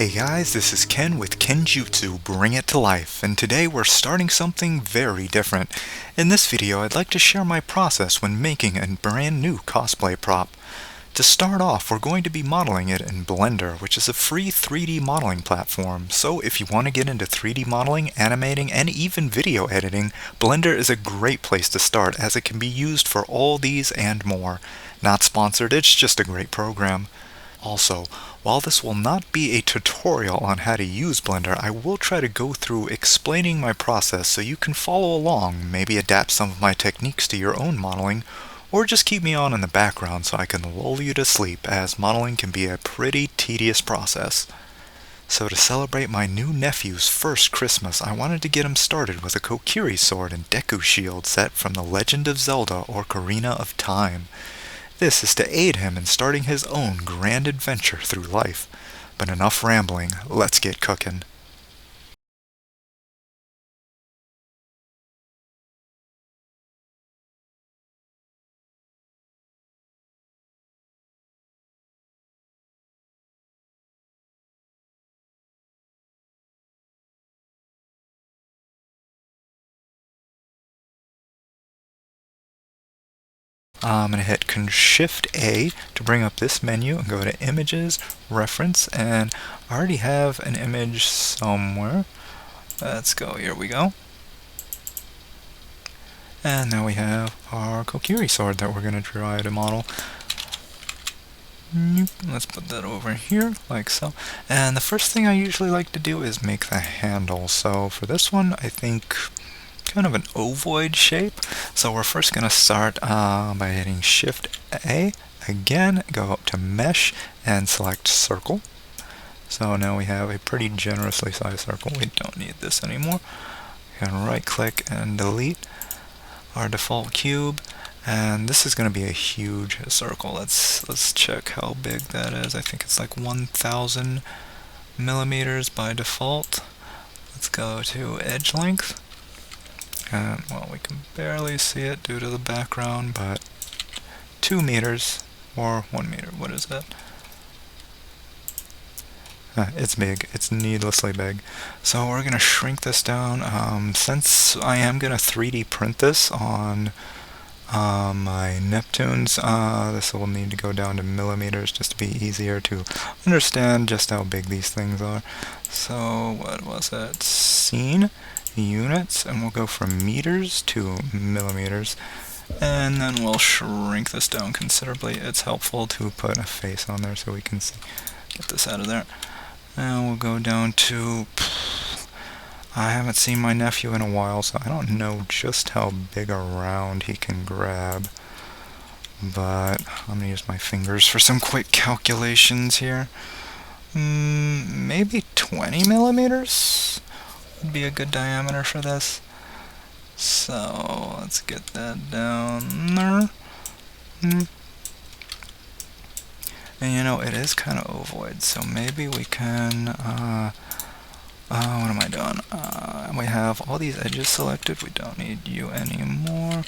Hey guys, this is Ken with Kenjutsu Bring It to Life, and today we're starting something very different. In this video, I'd like to share my process when making a brand new cosplay prop. To start off, we're going to be modeling it in Blender, which is a free 3D modeling platform. So if you want to get into 3D modeling, animating, and even video editing, Blender is a great place to start as it can be used for all these and more. Not sponsored, it's just a great program. Also, while this will not be a tutorial on how to use Blender, I will try to go through explaining my process so you can follow along, maybe adapt some of my techniques to your own modeling, or just keep me on in the background so I can lull you to sleep, as modeling can be a pretty tedious process. So to celebrate my new nephew's first Christmas, I wanted to get him started with a Kokiri sword and Deku shield set from The Legend of Zelda Ocarina of Time. This is to aid him in starting his own grand adventure through life. But enough rambling, let's get cooking. I'm going to hit Shift A to bring up this menu and go to Images, Reference, and I already have an image somewhere. Let's go, here we go. And now we have our Kokiri sword that we're going to try to model. Let's put that over here, like so. And the first thing I usually like to do is make the handle. So for this one, I think kind of an ovoid shape. So we're first going to start by hitting Shift A. Again, go up to Mesh and select Circle. So now we have a pretty generously sized circle. We don't need this anymore. You can right click and delete our default cube. And this is going to be a huge circle. Let's check how big that is. I think it's like 1000 millimeters by default. Let's go to edge length. And, well, we can barely see it due to the background, but 2 meters or 1 meter. What is that? It's big. It's needlessly big. So we're going to shrink this down. Since I am going to 3D print this on my Neptunes, this will need to go down to millimeters just to be easier to understand just how big these things are. So what was that? Scene units, and we'll go from meters to millimeters, and then we'll shrink this down considerably. It's helpful to put a face on there so we can see. Get this out of there. And we'll go down to, I haven't seen my nephew in a while, so I don't know just how big a round he can grab. But I'm going to use my fingers for some quick calculations here. Maybe 20 millimeters would be a good diameter for this. So let's get that down there. And you know, it is kind of ovoid, so maybe we can, what am I doing? We have all these edges selected. We don't need you anymore.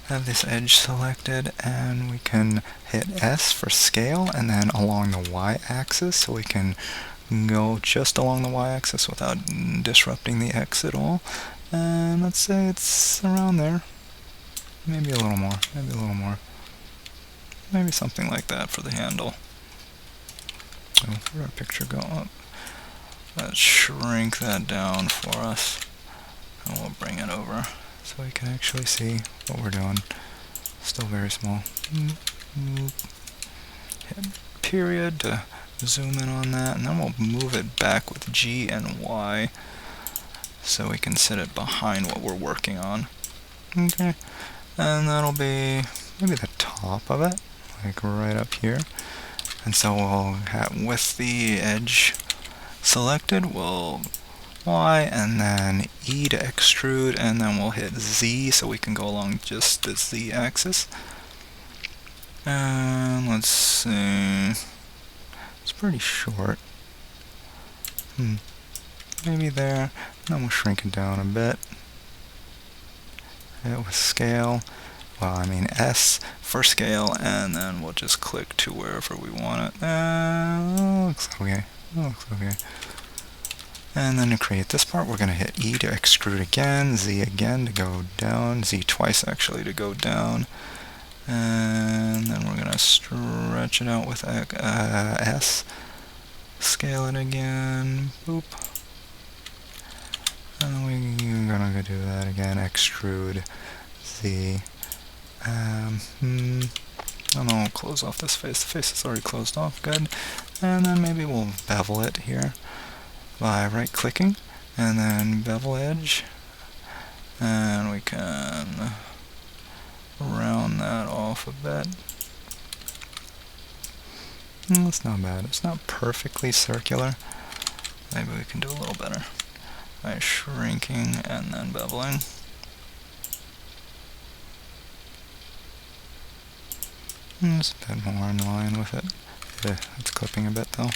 Have this edge selected, and we can hit S for scale, and then along the y-axis, so we can go just along the y-axis without disrupting the X at all. And let's say it's around there. Maybe a little more. Maybe a little more. Maybe something like that for the handle. So where our picture go up? Let's shrink that down for us, and we'll bring it over so we can actually see what we're doing. Still very small. Hit period to zoom in on that, and then we'll move it back with G and Y so we can set it behind what we're working on. Okay, and that'll be maybe the top of it, like right up here. And so we'll have, with the edge selected, we'll Y and then E to extrude, and then we'll hit Z so we can go along just the Z axis. And let's see, it's pretty short. Maybe there, and then we'll shrink it down a bit. Hit with scale. Well, I mean S for scale, and then we'll just click to wherever we want it. Looks okay. That looks okay. And then to create this part, we're going to hit E to extrude again, Z again to go down, Z twice actually to go down. And then we're going to stretch it out with S. Scale it again. Boop. And we're going to do that again. Extrude Z. And then we'll close off this face. The face is already closed off. Good. And then maybe we'll bevel it here by right-clicking. And then bevel edge. And we can round that off a bit. That's not bad. It's not perfectly circular. Maybe we can do a little better by shrinking and then beveling. It's a bit more in line with it. It's clipping a bit though.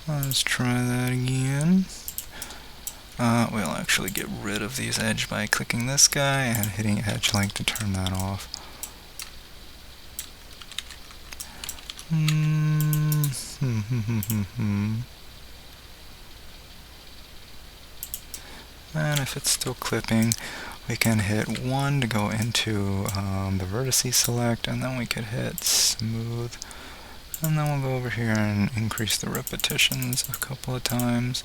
Let's try that again. We'll actually get rid of these edges by clicking this guy and hitting edge length to turn that off. And if it's still clipping, we can hit 1 to go into the vertices select, and then we could hit smooth. And then we'll go over here and increase the repetitions a couple of times,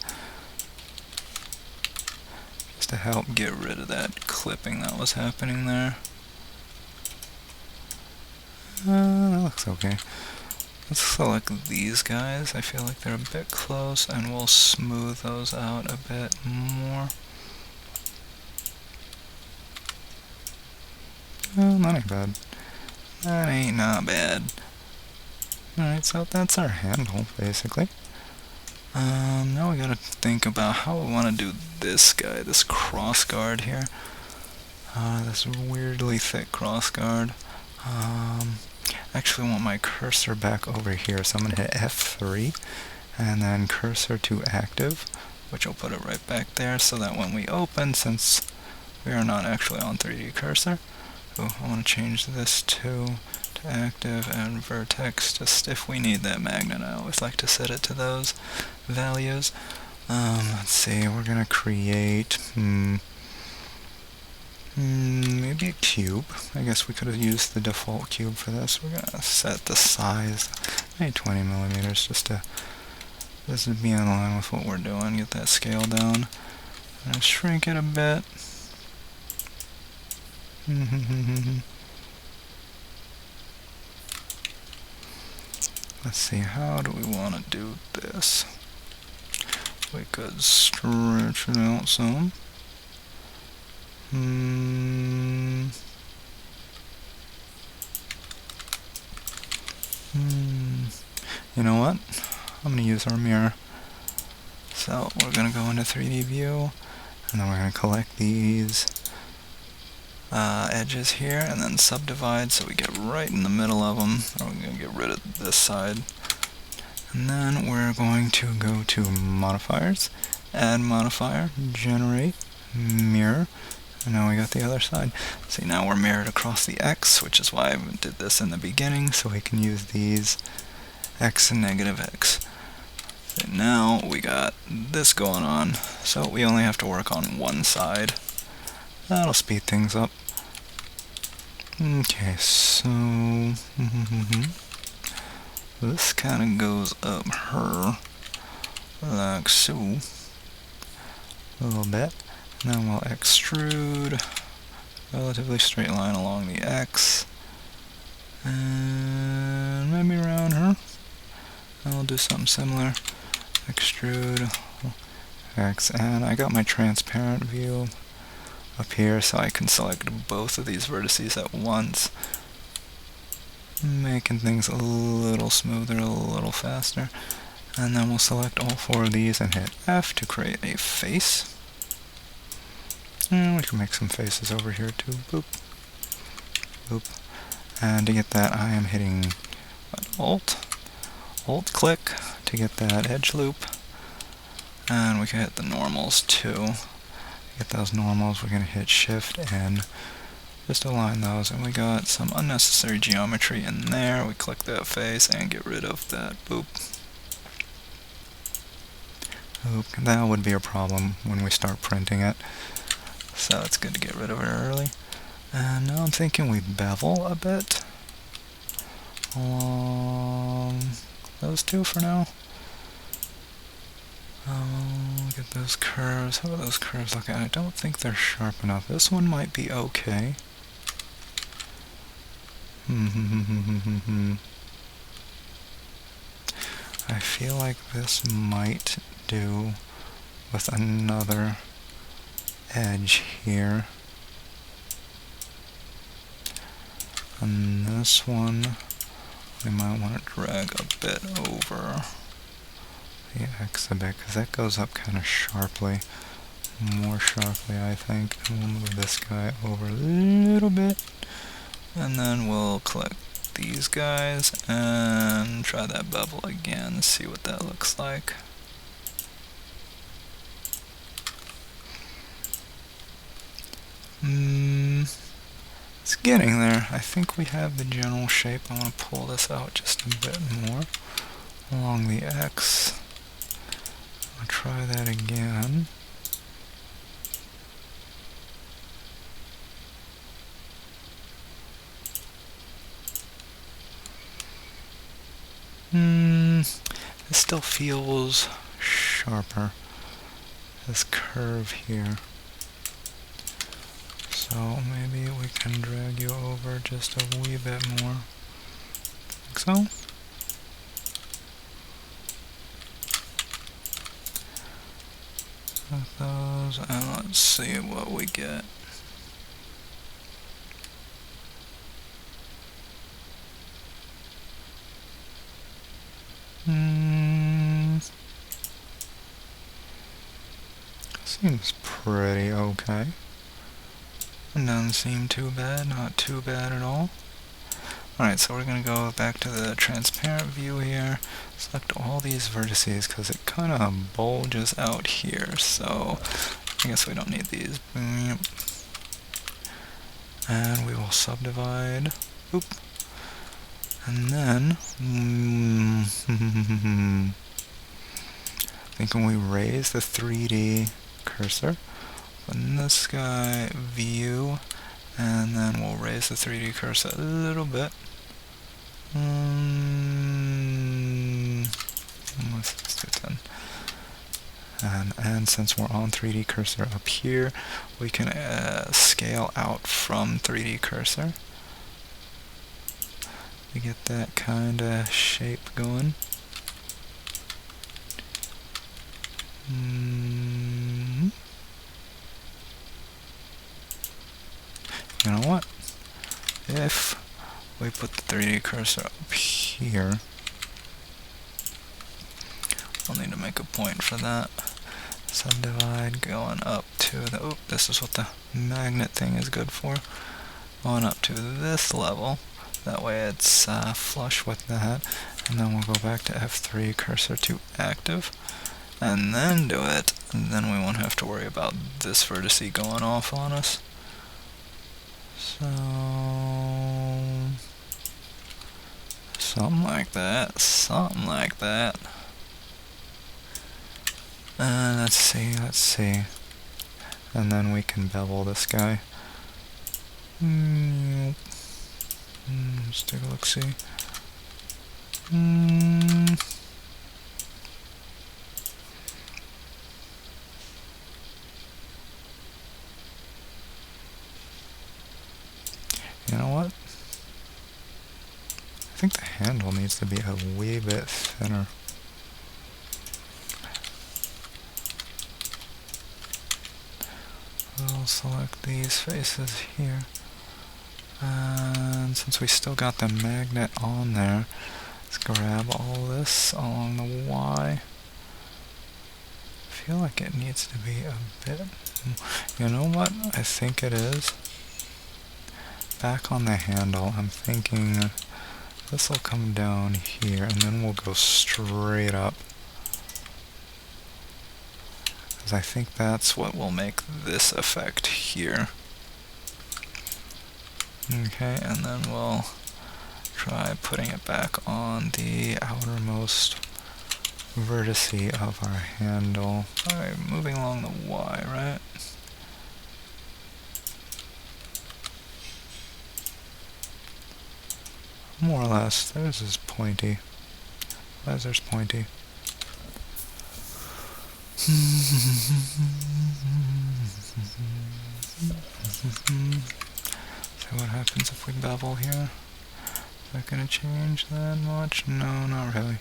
just to help get rid of that clipping that was happening there. That looks okay. Let's select these guys. I feel like they're a bit close, and we'll smooth those out a bit more. That ain't bad. That ain't not bad. Alright, so that's our handle, basically. Now we gotta think about how we want to do this guy, this cross guard here. This weirdly thick cross guard. Actually want my cursor back over here, so I'm gonna hit F3, and then cursor to active, which will put it right back there, so that when we open, since we are not actually on 3D cursor, I want to change this to active and vertex, just if we need that magnet. I always like to set it to those values. Let's see, we're going to create maybe a cube. I guess we could have used the default cube for this. We're going to set the size, maybe 20 millimeters, just to be in line with what we're doing, get that scale down. I'm going to shrink it a bit. Let's see, how do we want to do this? We could stretch it out some. You know what? I'm going to use our mirror. So we're going to go into 3D view, and then we're going to collect these edges here, and then subdivide so we get right in the middle of them. We're going to get rid of this side. And then we're going to go to modifiers, add modifier, generate, mirror, and now we got the other side. See, now we're mirrored across the X, which is why I did this in the beginning, so we can use these X and negative X. So now we got this going on, so we only have to work on one side. That'll speed things up. Okay, so this kind of goes up her, like so, a little bit. And then we'll extrude, relatively straight line along the X, and maybe around her. And we'll do something similar. Extrude, X, and I got my transparent view up here so I can select both of these vertices at once, making things a little smoother, a little faster. And then we'll select all 4 of these and hit F to create a face. And we can make some faces over here too. Boop. Boop. And to get that, I am hitting Alt click to get that edge loop. And we can hit the normals too. To get those normals, we're going to hit Shift and Just align those, and we got some unnecessary geometry in there. We click that face and get rid of that boop. Oop, that would be a problem when we start printing it. So it's good to get rid of it early. And now I'm thinking we bevel a bit along those two for now. Look at those curves. How are those curves looking? I don't think they're sharp enough. This one might be okay. I feel like this might do with another edge here. And this one, we might want to drag a bit over the X a bit, because that goes up kind of sharply. More sharply, I think. And we'll move this guy over a little bit. And then we'll click these guys and try that bevel again, see what that looks like. It's getting there. I think we have the general shape. I want to pull this out just a bit more along the X. I'll try that again. It still feels sharper, this curve here. So maybe we can drag you over just a wee bit more. Like so. Like those, and let's see what we get. Seems pretty okay. Doesn't seem too bad, not too bad at all. Alright, so we're going to go back to the transparent view here, select all these vertices because it kind of bulges out here, so I guess we don't need these. And we will subdivide. Oop. And then, I think when we raise the 3D cursor, in this guy, view, and then we'll raise the 3D cursor a little bit. Let's do 10. And since we're on 3D cursor up here, we can scale out from 3D cursor. We get that kind of shape going. You know what? If we put the 3D cursor up here, I'll need to make a point for that. Subdivide going up to the, oh, this is what the magnet thing is good for. Going up to this level. That way it's flush with that. And then we'll go back to F3, cursor to active. And then do it. And then we won't have to worry about this vertice going off on us. So, something like that, something like that. Let's see. And then we can bevel this guy. Let's take a look, see. You know what? I think the handle needs to be a wee bit thinner. I'll select these faces here. And since we still got the magnet on there, let's grab all this along the Y. I feel like it needs to be a bit... You know what? I think it is. Back on the handle, I'm thinking this will come down here and then we'll go straight up. Because I think that's what will make this effect here. Okay, and then we'll try putting it back on the outermost vertice of our handle. Alright, moving along the Y, right? More or less. Theirs is pointy. Why is theirs pointy? So what happens if we bevel here? Is that gonna change that much? No, not really.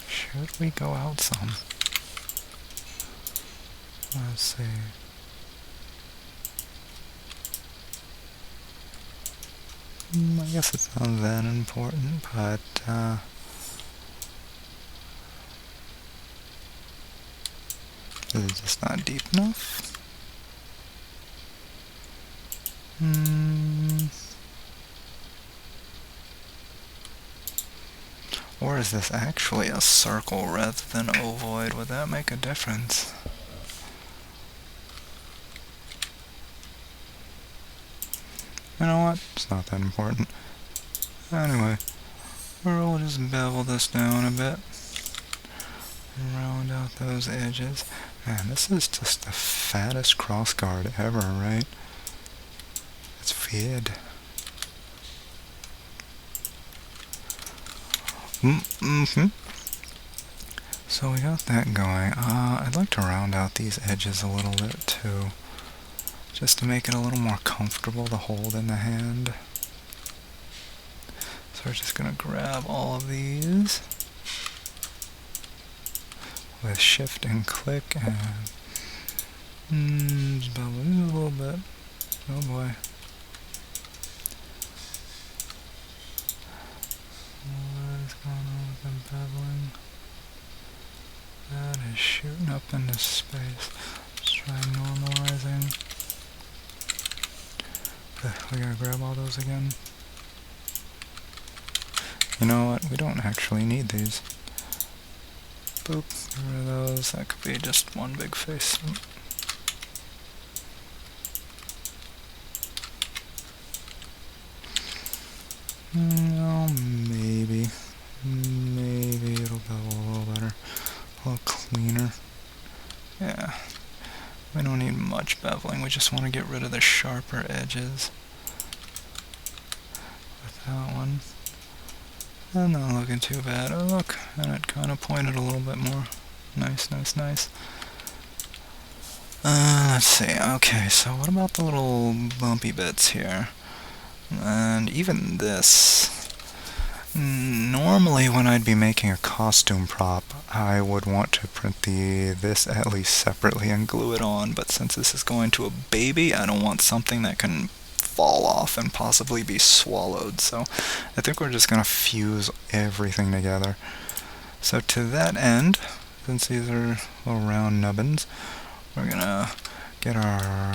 Should we go out some? Let's see. I guess it's not that important, but is it just not deep enough? Or is this actually a circle rather than ovoid? Would that make a difference? You know what? It's not that important. Anyway, we'll just bevel this down a bit. Round out those edges. Man, this is just the fattest crossguard ever, right? It's vid. So we got that going. I'd like to round out these edges a little bit too, just to make it a little more comfortable to hold in the hand. So we're just gonna grab all of these with shift and click and just bevel these a little bit. Oh boy. What is going on with the beveling? That is shooting up into space. Let's try normalizing. We gotta grab all those again. You know what? We don't actually need these. Boop. Get rid of those. That could be just one big face. No, maybe. Maybe it'll go a little better. A little cleaner. Yeah. We don't need much beveling. We just want to get rid of the sharper edges. With that one. And not looking too bad. Oh look, and it kind of pointed a little bit more. Nice, nice, nice. Let's see. Okay, so what about the little bumpy bits here? And even this. Normally when I'd be making a costume prop, I would want to print this at least separately and glue it on, but since this is going to a baby, I don't want something that can fall off and possibly be swallowed, so I think we're just going to fuse everything together. So to that end, since these are little round nubbins, we're going to get our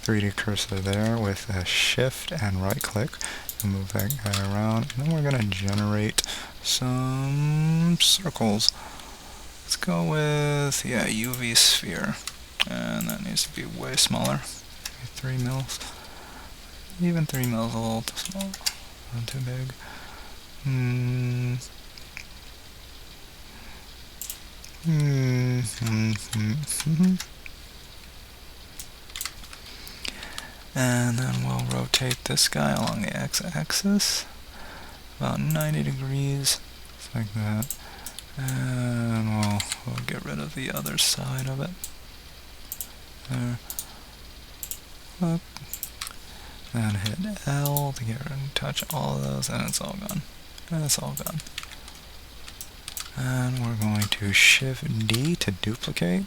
3D cursor there with a shift and right click and move that guy around, and then we're going to generate some circles. Let's go with, UV sphere, and that needs to be way smaller, 3 mils. Even 3 mils a little too small, not too big. And then we'll rotate this guy along the x-axis, about 90 degrees, just like that. And we'll get rid of the other side of it. There. Up. And hit L to get rid and touch all of those, and it's all gone. And it's all gone. And we're going to Shift D to duplicate.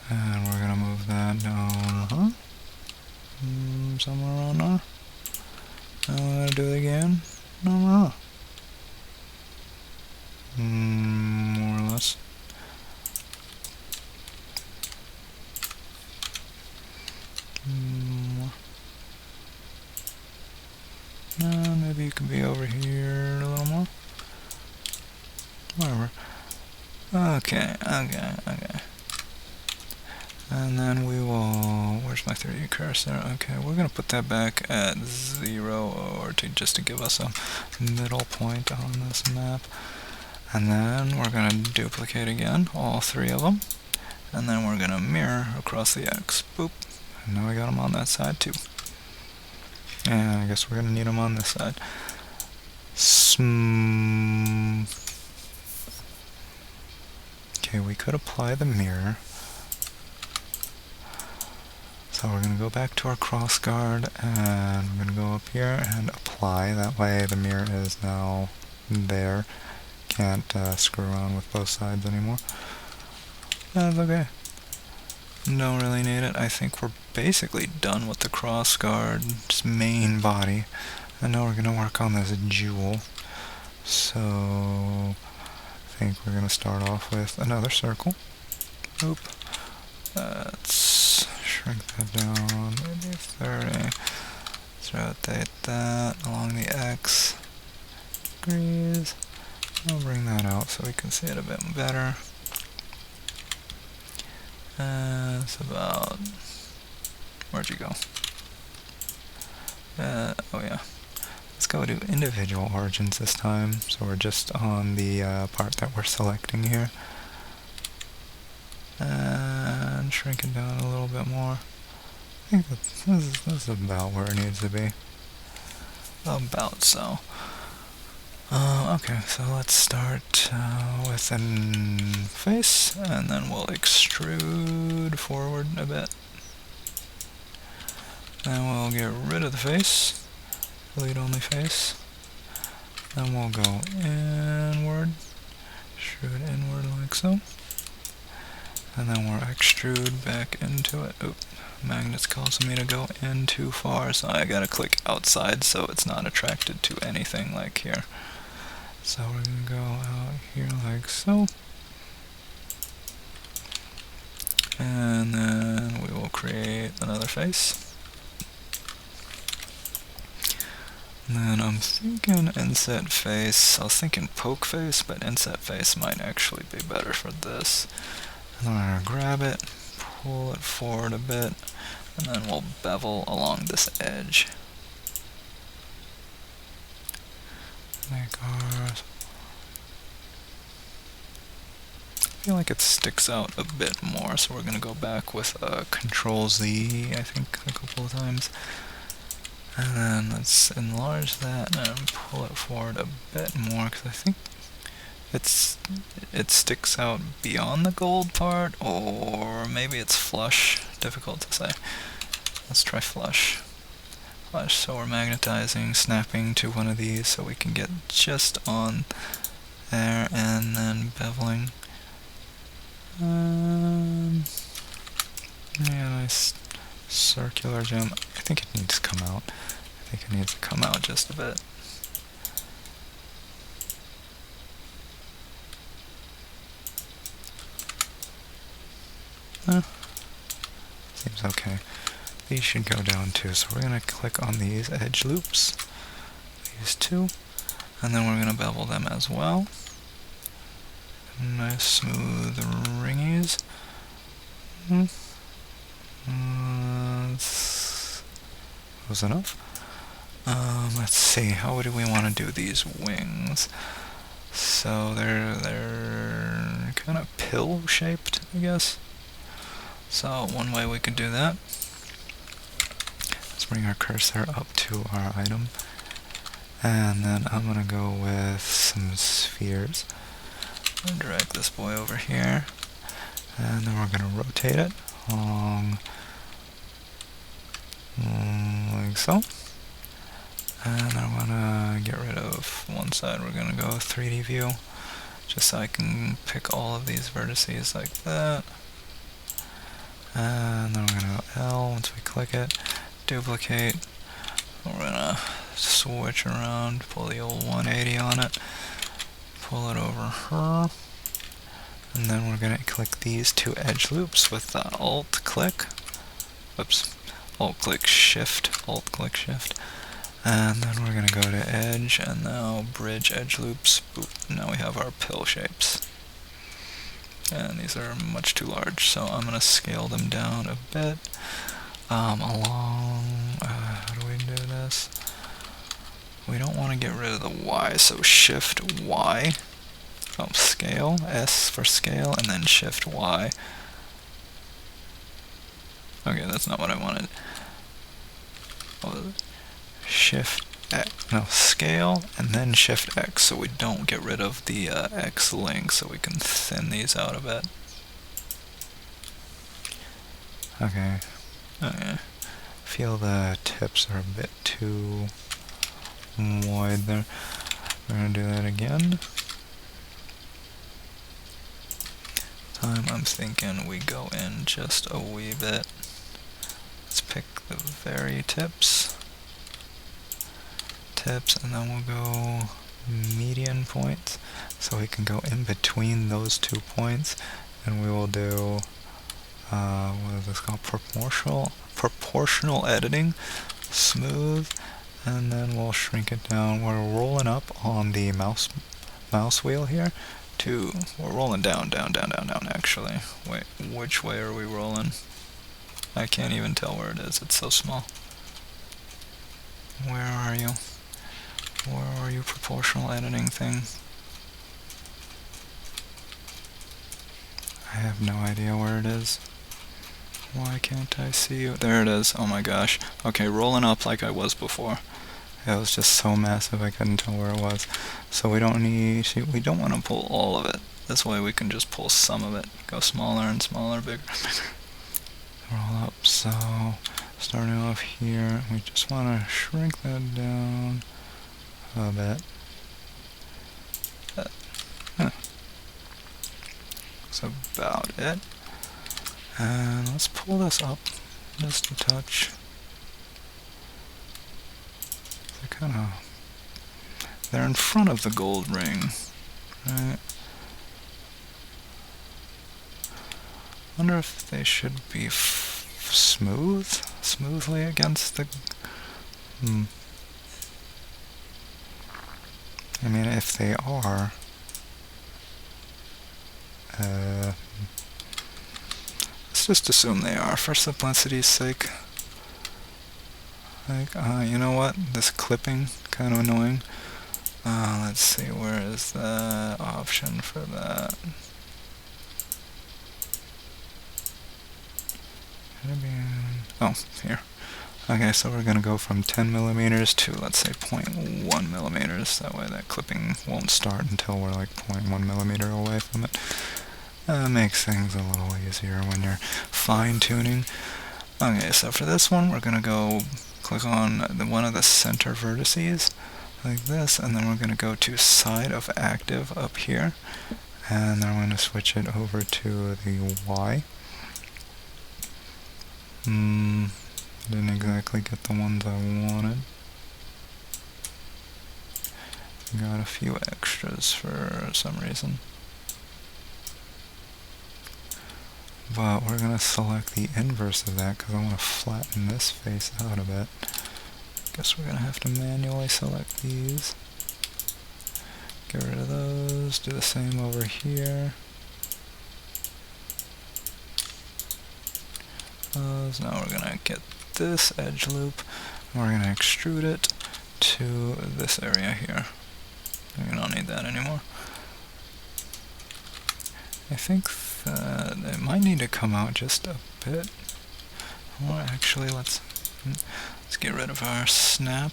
And we're going to move that down, somewhere around there. And we're going to do it again. More or less. you can be over here a little more. Whatever. Okay. And then we will, where's my 3D cursor? Okay, we're gonna put that back at 0, or just to give us a middle point on this map. And then we're gonna duplicate again, all 3 of them. And then we're gonna mirror across the X. Boop. And now we got them on that side too. And I guess we're gonna need them on this side. Okay, we could apply the mirror. So we're going to go back to our cross guard, and we're going to go up here and apply. That way the mirror is now there. Can't screw around with both sides anymore. That's okay. Don't really need it. I think we're basically done with the cross guard's main body. And now we're going to work on this jewel. So I think we're going to start off with another circle. Oop. Let's shrink that down, maybe 30. Let's rotate that along the X degrees. I'll bring that out so we can see it a bit better. It's about, where'd you go? Oh yeah. Let's go to individual origins this time, so we're just on the part that we're selecting here. And shrink it down a little bit more. I think this is about where it needs to be. About so. Okay, so let's start with a face, and then we'll extrude forward a bit. Then we'll get rid of the face, delete only face. Then we'll go inward, extrude inward like so. And then we'll extrude back into it. Oop, magnet's causing me to go in too far, so I gotta click outside so it's not attracted to anything like here. So we're gonna go out here like so. And then we will create another face. And then I'm thinking inset face. I was thinking poke face, but inset face might actually be better for this. And then we're going to grab it, pull it forward a bit, and then we'll bevel along this edge. Make ours. I feel like it sticks out a bit more, so we're going to go back with Control Z, I think, a couple of times. And then let's enlarge that and pull it forward a bit more, because I think it sticks out beyond the gold part, or maybe it's flush. Difficult to say. Let's try flush. Flush, so we're magnetizing, snapping to one of these so we can get just on there, and then beveling. Yeah, nice circular gem. I think it needs to come out. I think it needs to come out just a bit. Seems okay. These should go down too, so we're going to click on these edge loops, these two, and then we're going to bevel them as well. Nice smooth ringies. Was enough? Let's see, how do we want to do these wings? So they're kind of pill shaped, I guess. So one way we could do that, let's bring our cursor up to our item, and then I'm gonna go with some spheres. I'm gonna drag this boy over here, and then we're gonna rotate it along like so. And then I'm gonna get rid of one side. We're gonna go 3D view, just so I can pick all of these vertices like that. And then we're gonna go L once we click it, duplicate. We're gonna switch around, pull the old 180 on it, pull it over here, and then we're gonna click these two edge loops with the Alt click. Whoops. Alt click Shift, Alt click Shift. And then we're going to go to edge, and now bridge edge loops. Boop. Now we have our pill shapes. And these are much too large, so I'm going to scale them down a bit. How do we do this? We don't want to get rid of the Y, so Shift Y. Oh, scale, S for scale, and then Shift Y. Okay, that's not what I wanted. Oh, Shift X, no, scale, and then Shift X, so we don't get rid of the X link, so we can thin these out a bit. Okay. Feel the tips are a bit too wide there. We're gonna do that again. I'm thinking we go in just a wee bit. Let's pick the very tips, and then we'll go median points, so we can go in between those 2 points, and we will do what is this called? Proportional editing, smooth, and then we'll shrink it down. We're rolling up on the mouse wheel here. We're rolling down, actually. Wait, which way are we rolling? I can't even tell where it is, it's so small. Where are you? Where are you, proportional editing thing? I have no idea where it is. Why can't I see you? There it is, oh my gosh. Okay, rolling up like I was before. It was just so massive I couldn't tell where it was. So we don't want to pull all of it. This way we can just pull some of it. Go smaller and smaller, bigger and bigger. Roll up, so starting off here, we just want to shrink that down a bit. That's about it. And let's pull this up just a touch. They're in front of the gold ring, right? Wonder if they should be smoothly against the. I mean, if they are, let's just assume they are for simplicity's sake. Like, you know what? This clipping, kind of annoying. Let's see, where is the option for that? Oh, here. Okay, so we're gonna go from 10 millimeters to, let's say, 0.1 millimeters. That way that clipping won't start until we're like 0.1 millimeter away from it. Makes things a little easier when you're fine-tuning. Okay, so for this one, we're gonna go click on one of the center vertices, like this, and then we're gonna go to side of active up here, and then I'm gonna switch it over to the Y. Didn't exactly get the ones I wanted. Got a few extras for some reason. But we're going to select the inverse of that because I want to flatten this face out a bit. Guess we're going to have to manually select these. Get rid of those. Do the same over here. Now we're going to get this edge loop, and we're going to extrude it to this area here. We don't need that anymore. I think that it might need to come out just a bit. Or actually, let's get rid of our snap,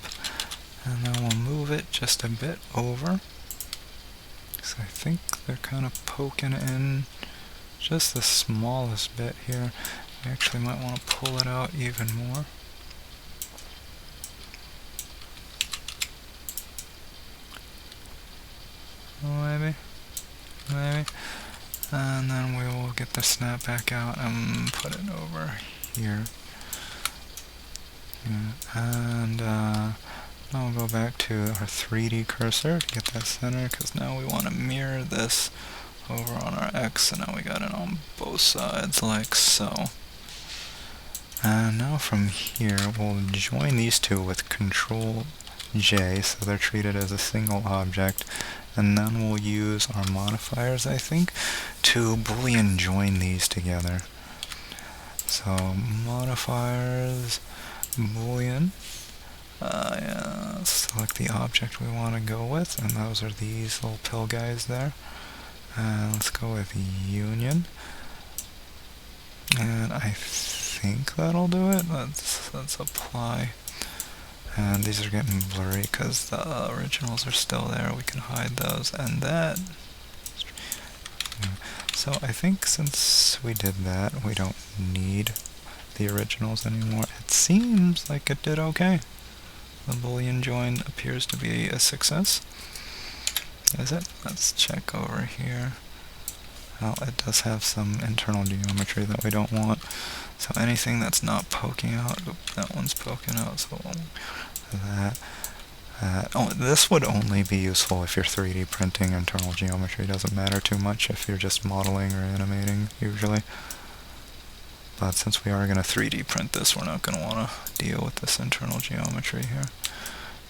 and then we'll move it just a bit over. So I think they're kind of poking in just the smallest bit here. We actually might want to pull it out even more. Maybe. And then we will get the snap back out and put it over here. And now we'll go back to our 3D cursor to get that center, because now we want to mirror this over on our X, and now we got it on both sides like so. And now from here we'll join these two with Control j, so they're treated as a single object. And then we'll use our modifiers, I think, to Boolean join these together. So modifiers, Boolean, yeah, select the object we want to go with, and those are these little pill guys there. And let's go with union. And I think that'll do it. Let's apply. And these are getting blurry because the originals are still there. We can hide those. And that. So I think since we did that, we don't need the originals anymore. It seems like it did okay. The Boolean join appears to be a success. Is it? Let's check over here. Well, it does have some internal geometry that we don't want. So anything that's not poking out, that one's poking out, so that. Oh, this would only be useful if you're 3D printing internal geometry. It doesn't matter too much if you're just modeling or animating, usually. But since we are going to 3D print this, we're not going to want to deal with this internal geometry here.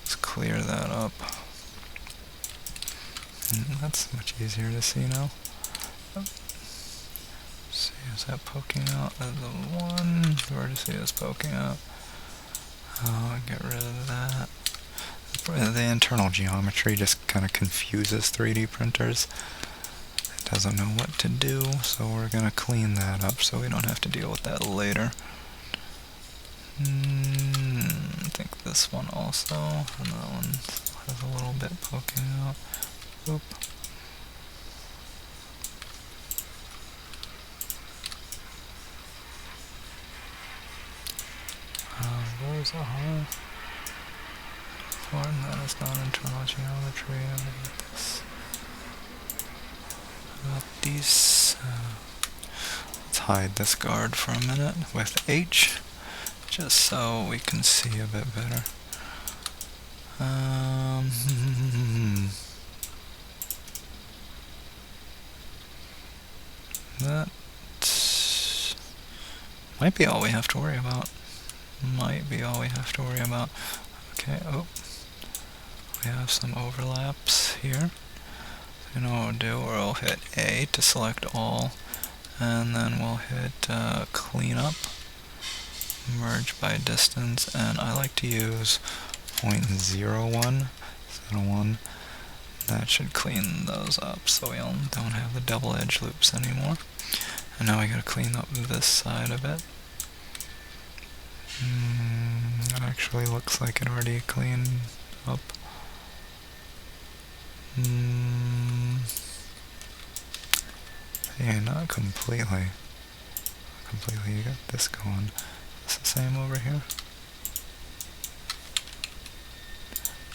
Let's clear that up. That's much easier to see now. See, is that poking out? There's the one vertex is poking out. Oh, get rid of that. The internal geometry just kind of confuses 3D printers. It doesn't know what to do, so we're going to clean that up so we don't have to deal with that later. I think this one also, and that one has a little bit poking out. Oop. Where's the hole? Important that is not internal geometry. This. About these. Let's hide this guard for a minute with H, just so we can see a bit better. That might be all we have to worry about. Okay, oh. We have some overlaps here. So you know what we'll do? We'll hit A to select all, and then we'll hit clean up, merge by distance, and I like to use 0.01 instead of 1. That should clean those up so we don't have the double edge loops anymore. And now we gotta clean up this side of it. It actually looks like it already cleaned up. Yeah, not completely. You got this going. Is the same over here?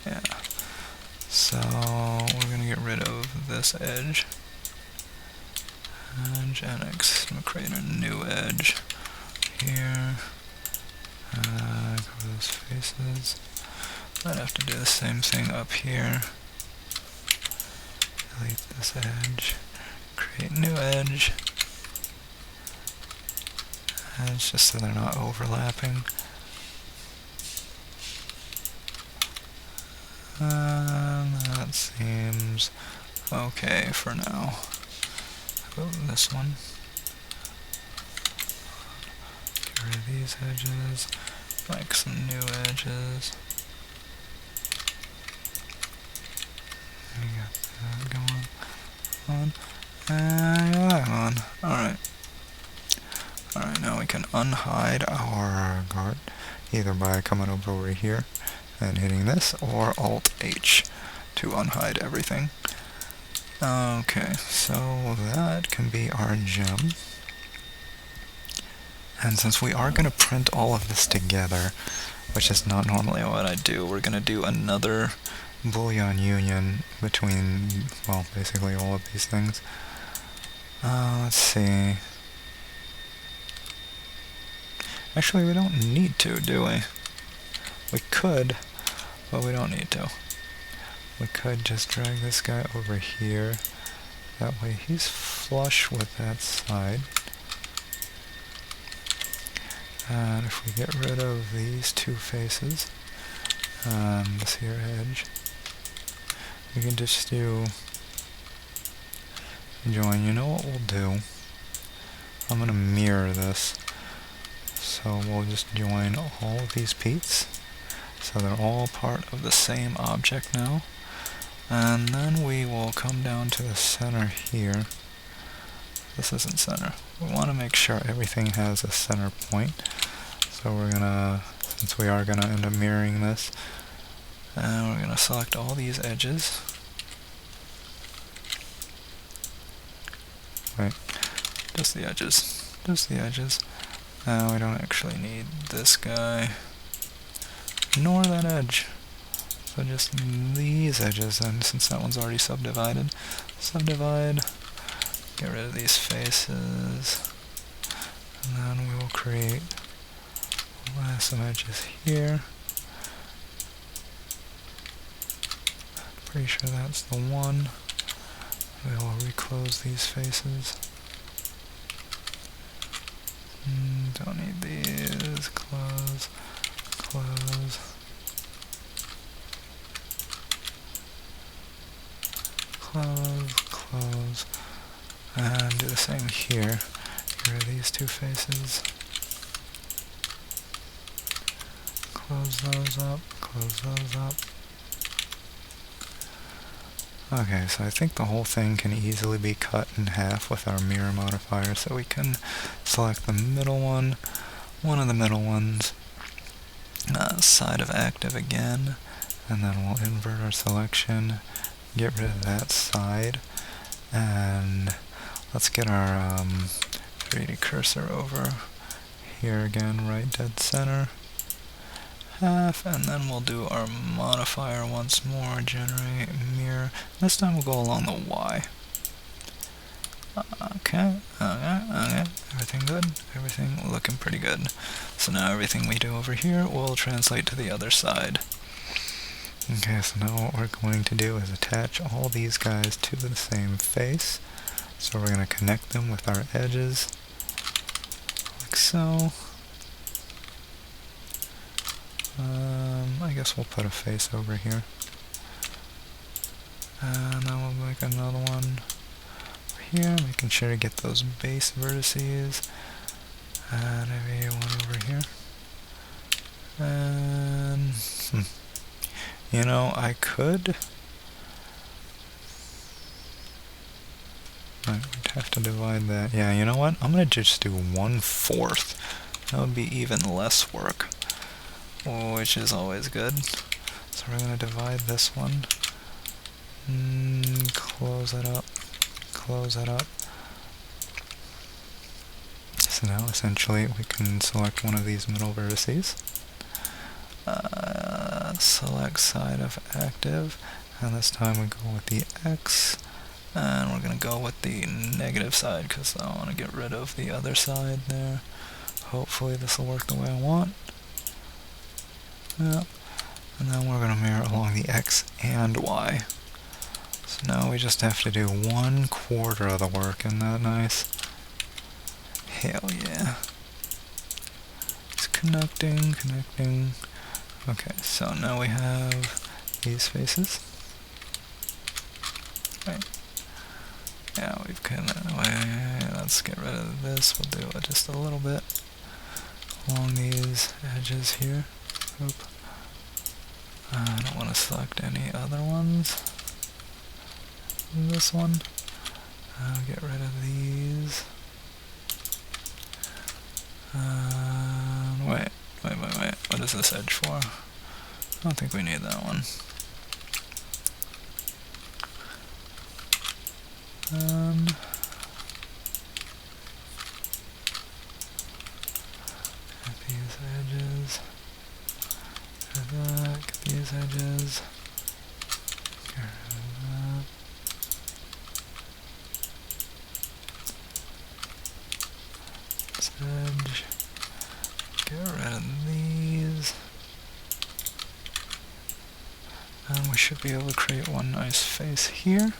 Yeah. So we're gonna get rid of this edge. Edge NX. I'm gonna create a new edge here. Cover those faces. Might have to do the same thing up here. Delete this edge. Create new edge. Edge just so they're not overlapping. That seems okay for now. How about this one? Get rid of these edges. Like some new edges. We got that going on. And that on. Alright. Alright, now we can unhide our guard either by coming over here and hitting this, or Alt-H to unhide everything. Okay, so that can be our gem. And since we are going to print all of this together, which is not normally what I do, we're going to do another Boolean union between, well, basically all of these things. Let's see. Actually, we don't need to, do we? We could, but we don't need to. We could just drag this guy over here. That way he's flush with that side. And if we get rid of these two faces, this here edge. We can just do join. You know what we'll do? I'm going to mirror this. So we'll just join all of these peats. So they're all part of the same object now. And then we will come down to the center here. This isn't center. We want to make sure everything has a center point. So we're gonna, since we are gonna end up mirroring this, we're gonna select all these edges. Wait, just the edges. Just the edges. We don't actually need this guy, nor that edge. So just these edges, and since that one's already subdivided, subdivide, get rid of these faces, and then we will create some edges here. Pretty sure that's the one. We will reclose these faces. Don't need these. Close, close. Close, close, and do the same here. Get rid of these two faces. Close those up, close those up. Okay, so I think the whole thing can easily be cut in half with our mirror modifier, so we can select the middle one of the middle ones, side of active again, and then we'll invert our selection. Get rid of that side, and let's get our 3D cursor over here again, right dead center, half, and then we'll do our modifier once more, generate mirror. This time we'll go along the Y. Okay, everything good? Everything looking pretty good. So now everything we do over here will translate to the other side. Okay, so now what we're going to do is attach all these guys to the same face. So we're going to connect them with our edges, like so. I guess we'll put a face over here. And then we'll make another one over here, making sure to get those base vertices. And maybe one over here. And you know, I could. Right, we'd have to divide that. Yeah, you know what? I'm gonna just do 1/4. That would be even less work, which is always good. So we're gonna divide this one. Close it up. Close it up. So now essentially we can select one of these middle vertices. Select side of active, and this time we go with the X, and we're going to go with the negative side because I want to get rid of the other side there. Hopefully this will work the way I want. Yep. And then we're going to mirror along the X and Y. So now we just have to do 1/4 of the work. Isn't that nice? Hell yeah. It's connecting, connecting. Okay, so now we have these faces. Right. Yeah, we've kind of, let's get rid of this. We'll do it just a little bit along these edges here. Oop. I don't want to select any other ones. This one. I'll get rid of these. Wait. What is this edge for? I don't think we need that one. Get these edges. Get that. Get these edges. Get rid of that. This edge. Get rid of these. And we should be able to create one nice face here.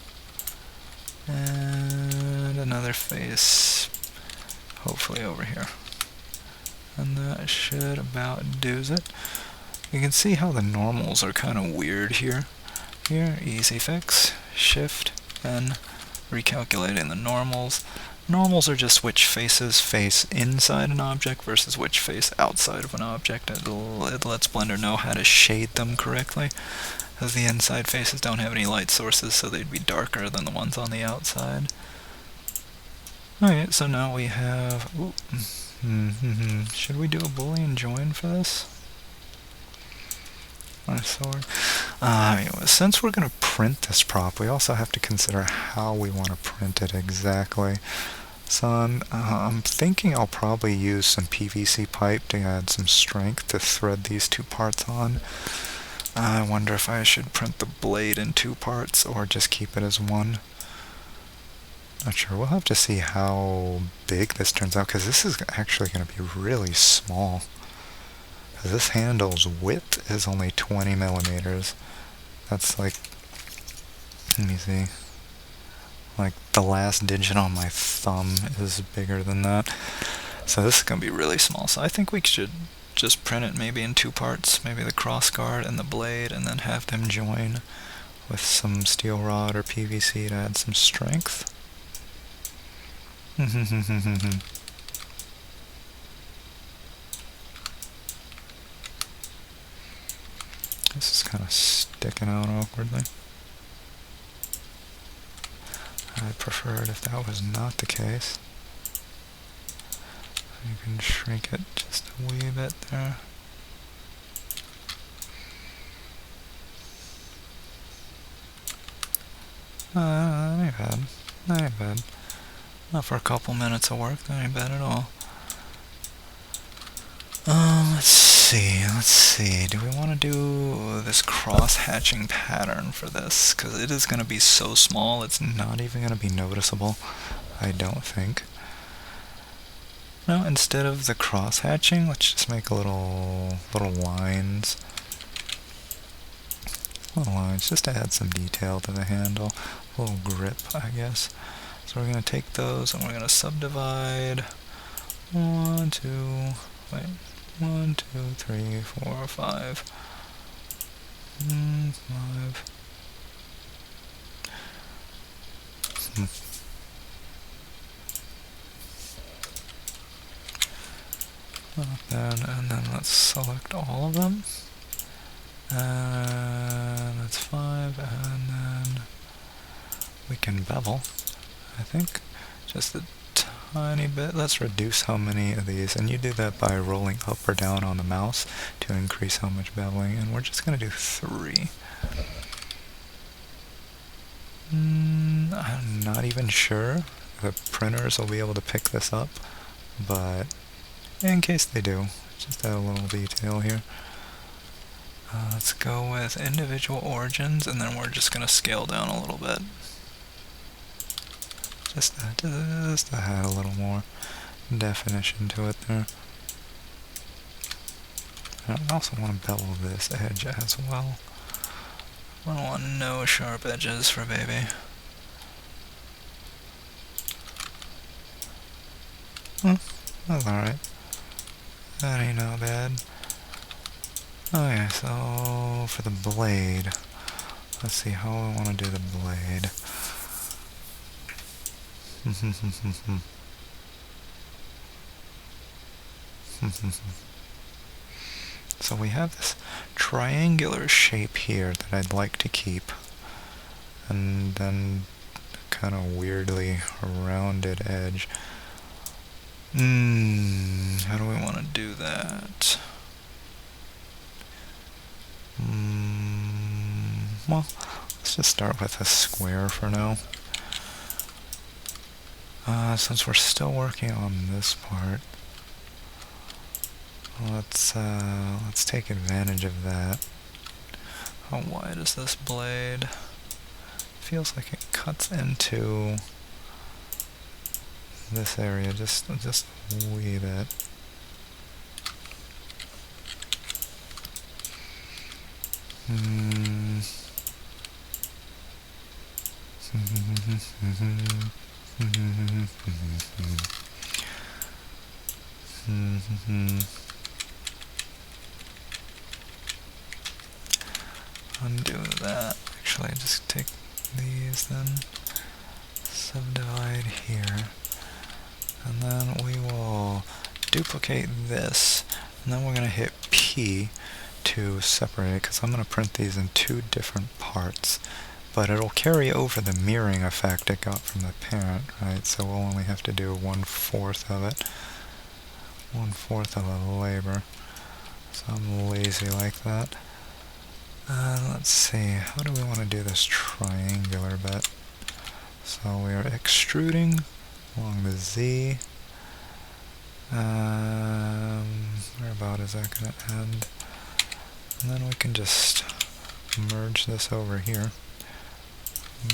And another face, hopefully over here. And that should about do's it. You can see how the normals are kind of weird here. Here, easy fix, shift, and recalculating the normals. Normals are just which faces face inside an object versus which face outside of an object. It lets Blender know how to shade them correctly, as the inside faces don't have any light sources, so they'd be darker than the ones on the outside. Alright, so now we have... should we do a Boolean join for this? Anyway, since we're going to print this prop, we also have to consider how we want to print it exactly. So I'm thinking I'll probably use some PVC pipe to add some strength to thread these two parts on. I wonder if I should print the blade in two parts or just keep it as one. Not sure. We'll have to see how big this turns out, because this is actually going to be really small. This handle's width is only 20 millimeters. That's like, let me see, like the last digit on my thumb is bigger than that. So this is going to be really small. So I think we should just print it maybe in two parts, maybe the cross guard and the blade, and then have them join with some steel rod or PVC to add some strength. This is kind of sticking out awkwardly. I'd prefer it if that was not the case. You can shrink it just a wee bit there. That ain't bad. That ain't bad. Not for a couple minutes of work, that ain't bad at all. Let's see. Do we want to do this cross-hatching pattern for this? Because it is going to be so small, it's not even going to be noticeable, I don't think. No, instead of the cross-hatching, let's just make a little lines. Little lines, just to add some detail to the handle. A little grip, I guess. So we're going to take those and we're going to subdivide 1, 2, 3, 4, 5. 5. And then let's select all of them. And that's 5, and then we can bevel, I think, just a tiny bit. Let's reduce how many of these, and you do that by rolling up or down on the mouse to increase how much beveling, and we're just going to do 3. I'm not even sure the printers will be able to pick this up, but in case they do, just add a little detail here. Let's go with individual origins, and then we're just going to scale down a little bit. Just to add a little more definition to it there. And I also want to bevel this edge as well. I don't want no sharp edges for baby. That's alright. That ain't no bad. Okay, so for the blade, let's see how I want to do the blade. So we have this triangular shape here that I'd like to keep, and then kind of weirdly rounded edge. How do we want to do that? Well, let's just start with a square for now. Since we're still working on this part, let's take advantage of that. How wide is this blade? Feels like it cuts into this area just a wee bit. undo that. Actually, just take these then, subdivide here, and then we will duplicate this, and then we're going to hit P to separate it, because I'm going to print these in two different parts, but it'll carry over the mirroring effect it got from the parent, right? So we'll only have to do 1/4 of it, 1/4 of the labor. So I'm lazy like that. Let's see, how do we want to do this triangular bit? So we are extruding along the Z. Where about is that going to end? And then we can just merge this over here.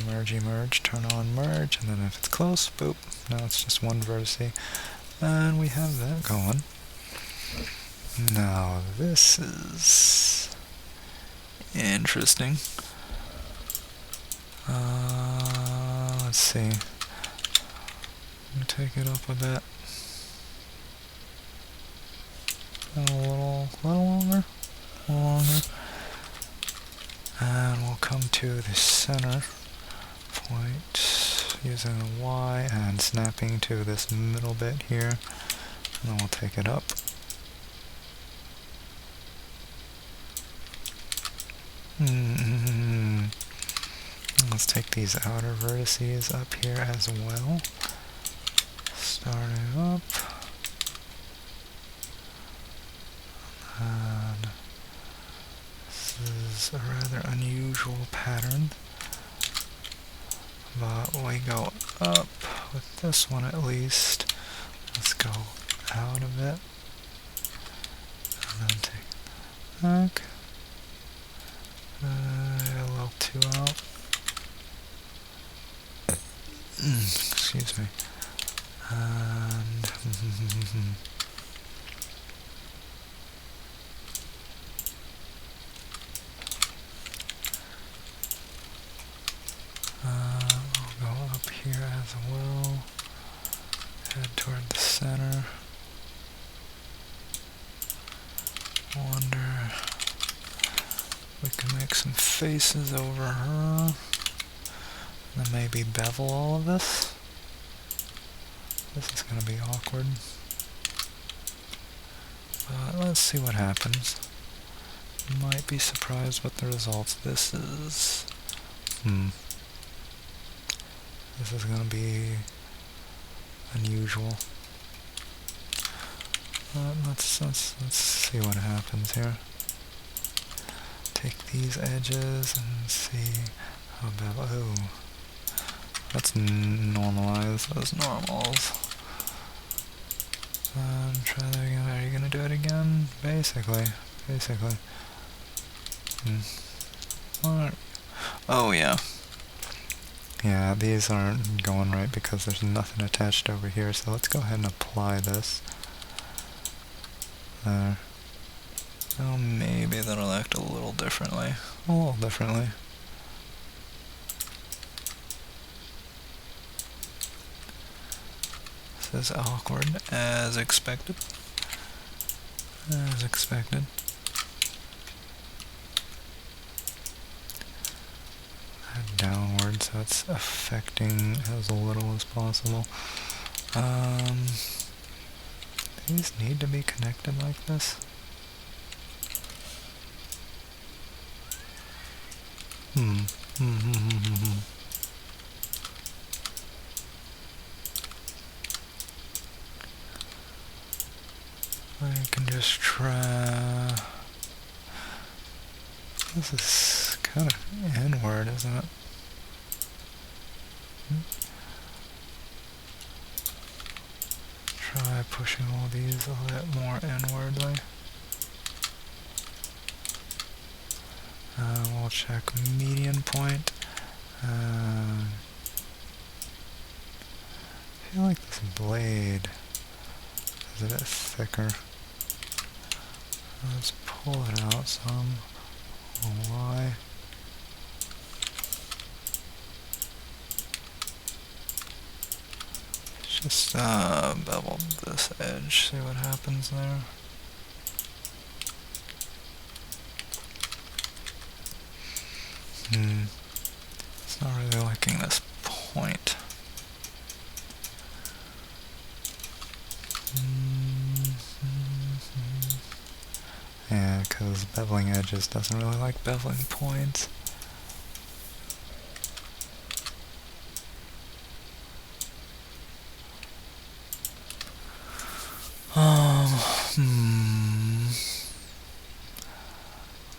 Merge, turn on merge, and then if it's close, boop, now it's just one vertex. And we have that going. Now this is interesting. Let's see. Let me take it up a bit. A little longer. And we'll come to the center point using the Y and snapping to this middle bit here. And then we'll take it up. Let's take these outer vertices up here as well. Starting up. And this is a rather unusual pattern, but we go up with this one at least. Let's go out of it, and then take back. A little too out. Excuse me. And we'll go up here as well. Head toward the center. Wonder we can make some faces over her. And then maybe bevel all of this. This is going to be awkward. But let's see what happens. Might be surprised with the results. This is... This is going to be unusual. Let's see what happens here. Take these edges and see how about... Oh. Let's normalize those normals. Try that again. Are you gonna do it again? Basically. Oh yeah. Yeah, these aren't going right because there's nothing attached over here, so let's go ahead and apply this. There. Oh, maybe that'll act a little differently. This is awkward, as expected. Downward, so it's affecting as little as possible. These need to be connected like this. I can just try... This is kind of inward, isn't it? Try pushing all these a bit more inwardly. We'll check median point. I feel like this blade is a bit thicker. Let's pull it out some. Why? Just bevel this edge, see what happens there. It's not really liking this point. Yeah, because beveling edges doesn't really like beveling points.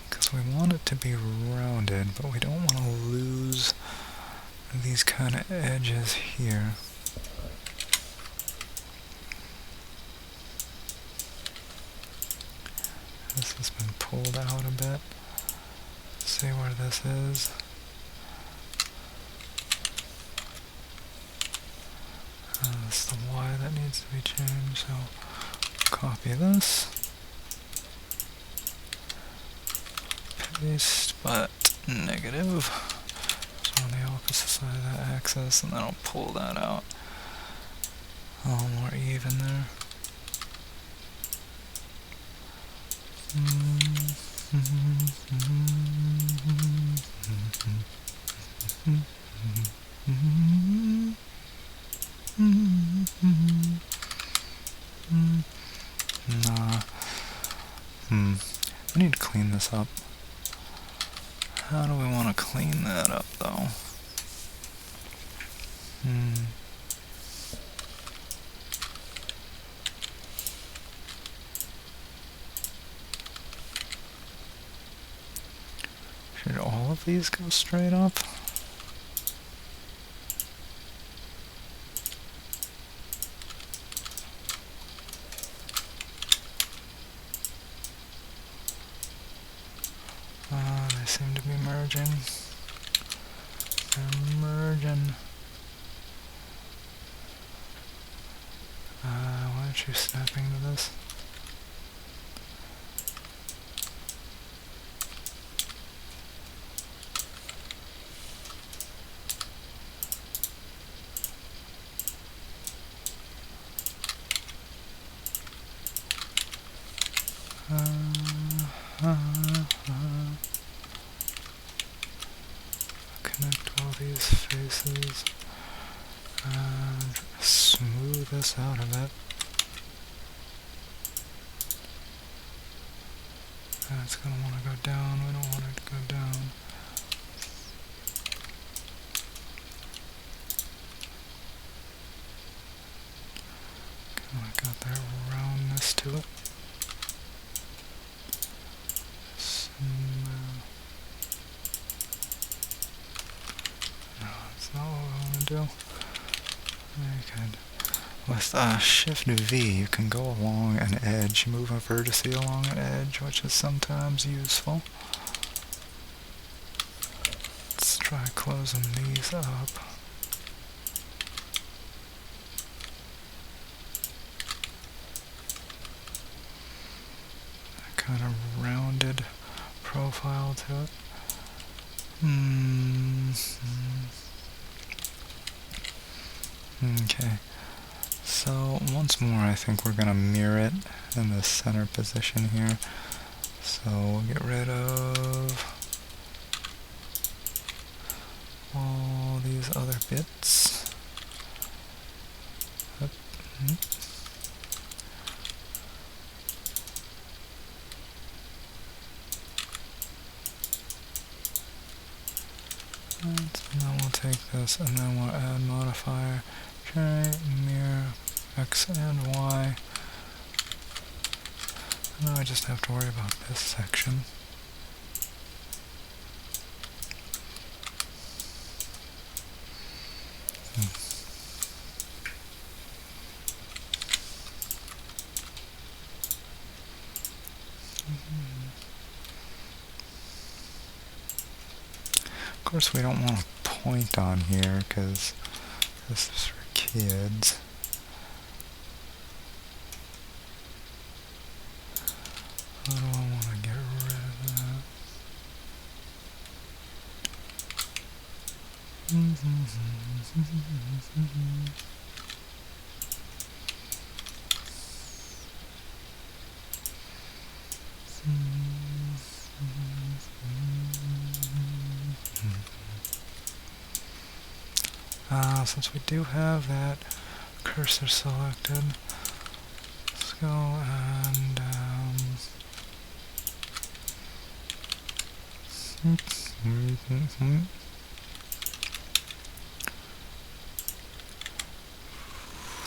Because we want it to be rounded, but we don't want to lose these kind of edges here. This has been pulled out a bit. See where this is. That's the Y that needs to be changed, so copy this. Paste, but negative. So on the opposite side of that axis, and then I'll pull that out. A little more even there. Nah. I need to clean this up. How do we want to clean that up, though? Should all of these go straight up? They seem to be merging. They're merging. Why aren't you snapping to this? Connect all these faces and smooth this out a bit. It's going to want to go down. We don't want it to go down. I got that roundness to it. No, that's not what I want to do. Very good. With Shift V, you can go along an edge, move a vertex along an edge, which is sometimes useful. Let's try closing these up. A kind of rounded profile to it. Okay. So once more, I think we're going to mirror it in the center position here. So we'll get rid of all these other bits. And then we'll take this and then we'll add modifier. Try mirror X and Y. Now I just have to worry about this section. Of course we don't want a point on here because this is for kids. How do I want to get rid of that? Since we do have that cursor selected, let's go and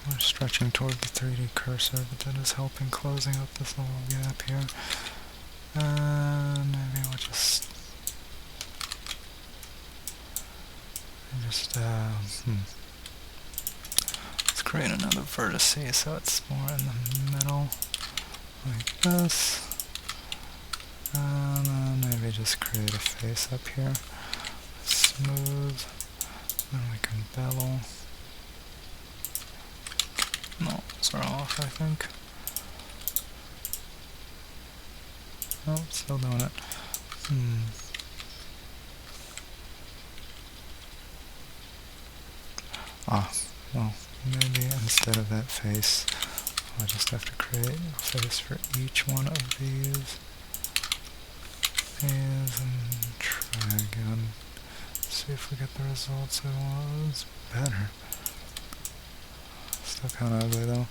we're stretching toward the 3D cursor, but that is helping closing up this little gap here. And maybe we'll just let's create another vertice so it's more in the middle, like this. And then maybe just create a face up here. Smooth. Then we can bevel. No, those are off, I think. Oh, still doing it. Well, maybe instead of that face, I'll just have to create a face for each one of these. And try again. See if we get the results we want. It's better. Still kind of ugly though.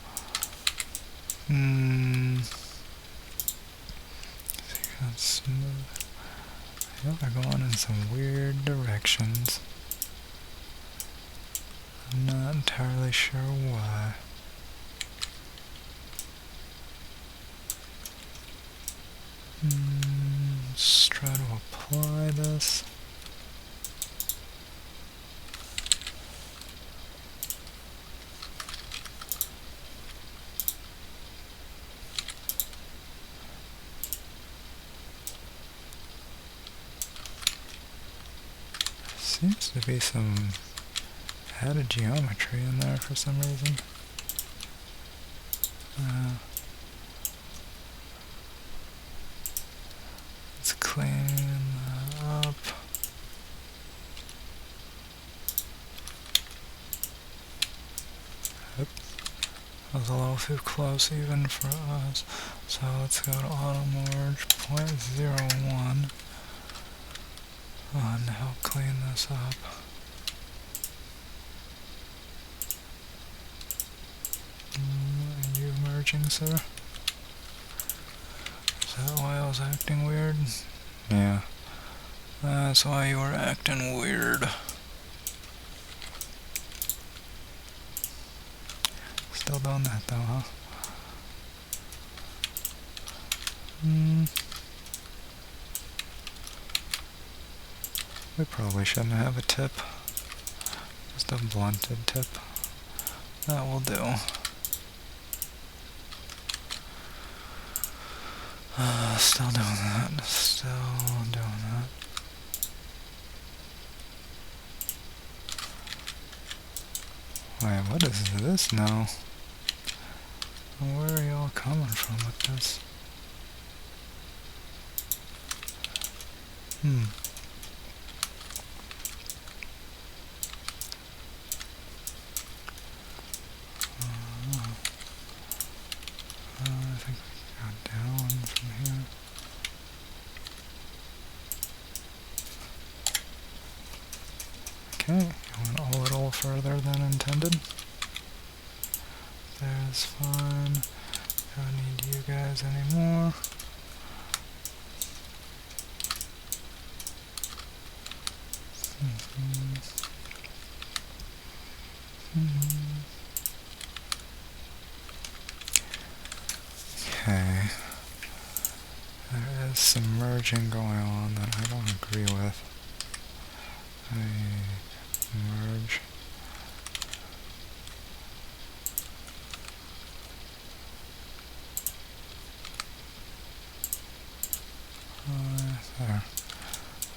See, that's smooth. Yeah, they're going in some weird directions. I'm not entirely sure why. Let's try to apply this. Seems to be some added geometry in there for some reason. Let's clean that up. Yep. That was a little too close even for us. So let's go to auto merge 0.01 and help clean this up. Are you merging, sir? Is that why I was acting weird? Yeah. That's why you were acting weird. Still doing that though, huh? We probably shouldn't have a tip. Just a blunted tip. That will do. Still doing that. Still doing that. Wait, what is this now? Where are y'all coming from with this? I think we got down from here. Okay, I went a little further than intended. There's fine. Don't need you guys anymore. Okay. There is some merging going on that I don't agree with. Merge. There.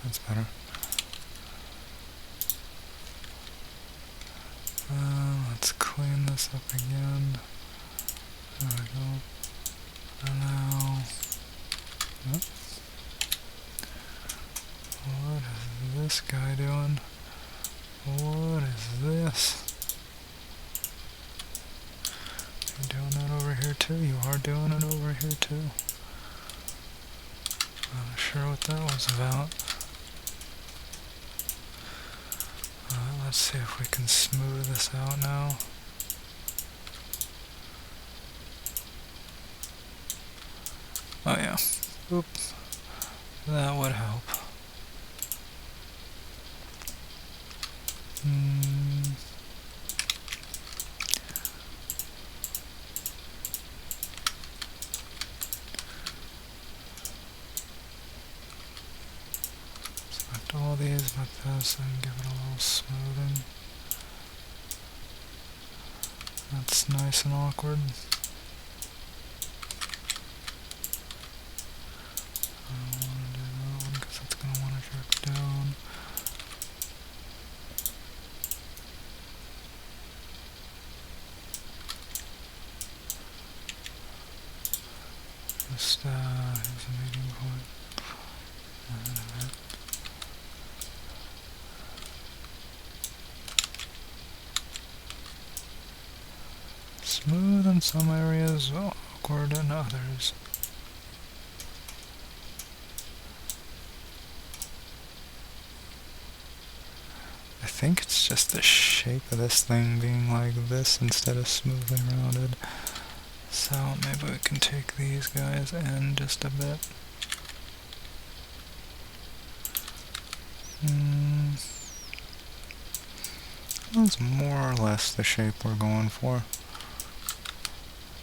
That's better. Let's clean this up again. There we go. And now... What is this guy doing? What is this? You're doing that over here too? You are doing it over here too? Not sure what that was about. Let's see if we can smooth this out now. Oh yeah. Oop. That would help. Select all these with this and give it a little smoothing. That's nice and awkward. I don't want to do that one because it's going to want to jerk down. Just, here's a meeting point. Smooth in some areas, awkward in others. I think it's just the shape of this thing being like this instead of smoothly rounded. So maybe we can take these guys in just a bit. That's more or less the shape we're going for.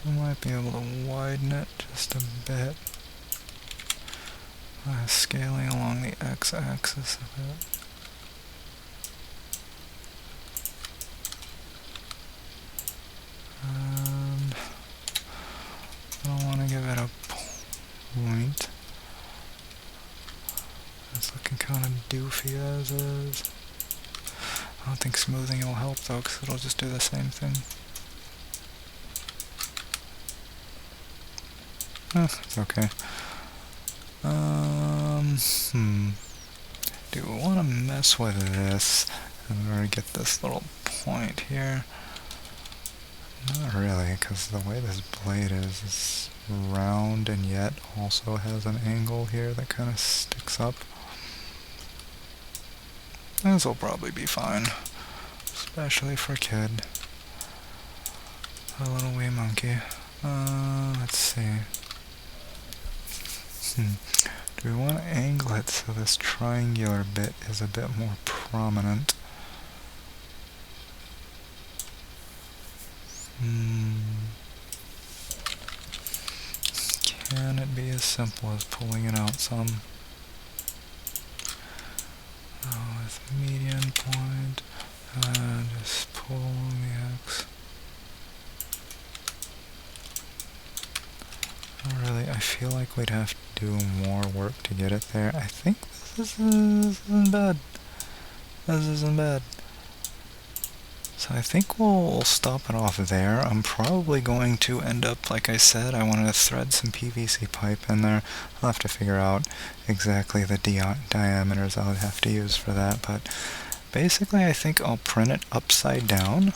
I might be able to widen it just a bit by scaling along the x-axis a bit. And I don't want to give it a point. It's looking kind of doofy as is. I don't think smoothing will help though, because it'll just do the same thing. It's okay. Do we want to mess with this in order to get this little point here? Not really, because the way this blade is round and yet also has an angle here that kind of sticks up. This will probably be fine, especially for a kid. A little wee monkey. Let's see. Do we want to angle it so this triangular bit is a bit more prominent? Can it be as simple as pulling it out some? With median point, just pull along the X. Really, I feel like we'd have to do more work to get it there. I think this isn't bad. This isn't bad. So I think we'll stop it off there. I'm probably going to end up, like I said, I wanted to thread some PVC pipe in there. I'll have to figure out exactly the diameters I would have to use for that, but basically I think I'll print it upside down